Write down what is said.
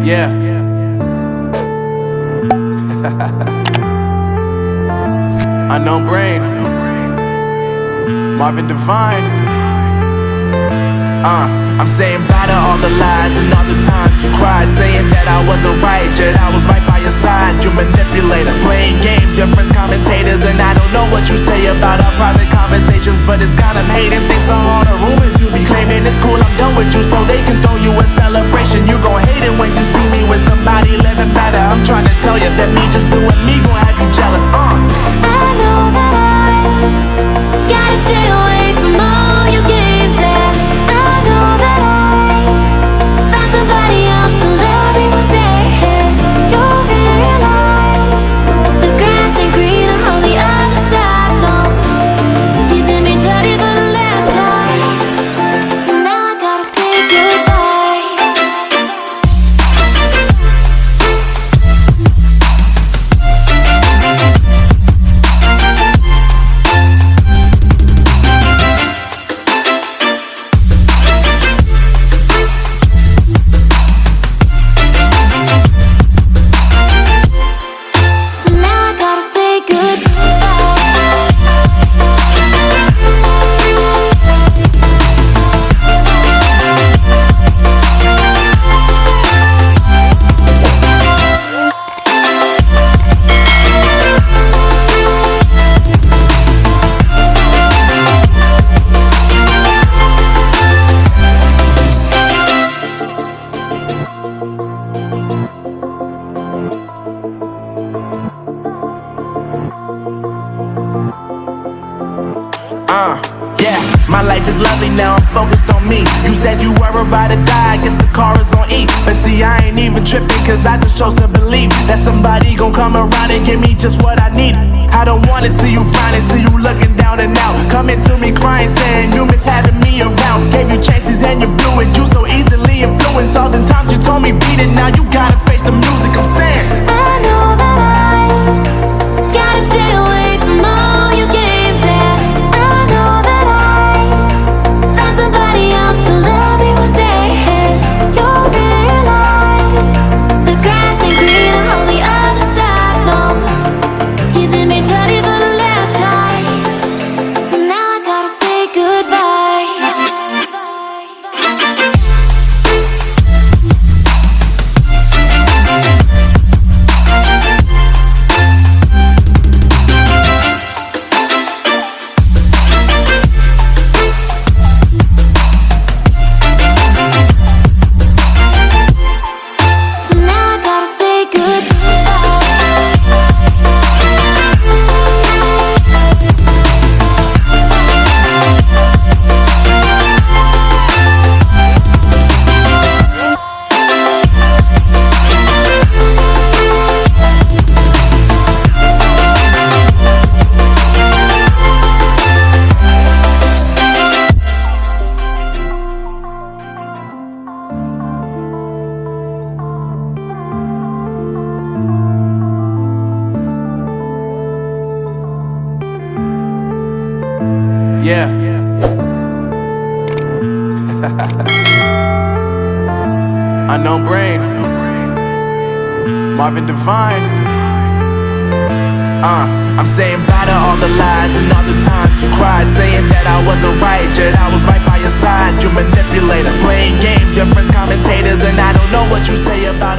Yeah. Unknown Brain, Marvin Divine. I'm saying bye to all the lies and all the times you cried, saying that I wasn't right, yet I was right by your side. You manipulator, playing games, your friends commentators, and I don't know what you say about our private conversations, but it's got them hating. Thanks to all the rumors you be claiming. It's cool, I'm done with you, so they can throw you a celebration. You gon' hate it when you see me with somebody living better. I'm trying to tell you that me just doing me gon' have you jealous. I know that I gotta stay away from all your games, yeah. I know that I found somebody else to love me one day, yeah. You'll realize the grass ain't greener on the other side, no. You did me dirty for the last time, so now I gotta say goodbye. So now I gotta say Yeah, my life is lovely now, I'm focused on me. You said you were about to die, I guess the car is on E. But see, I ain't even tripping, cause I just chose to believe that somebody gon' come around and give me just what I need. I don't wanna see you frowning, see you looking down and out, coming to me crying, saying you miss having me around. Gave you chances and you blew it, you so easily influenced. All the times you told me beat it, now you gotta face the music. I'm saying I know that I gotta stay away from all your games, yeah. I know that I found somebody else to love me one day, yeah. You'll realize the grass ain't greener on the other side, no. You did me dirty for the last time, so now I gotta say goodbye. So now I gotta say goodbye. yeah. Unknown Brain, Marvin Divine. I'm saying bye to all the lies and all the times you cried, saying that I wasn't right, yet I was right by your side. You manipulator, playing games, your friends commentators, and I don't know what you say about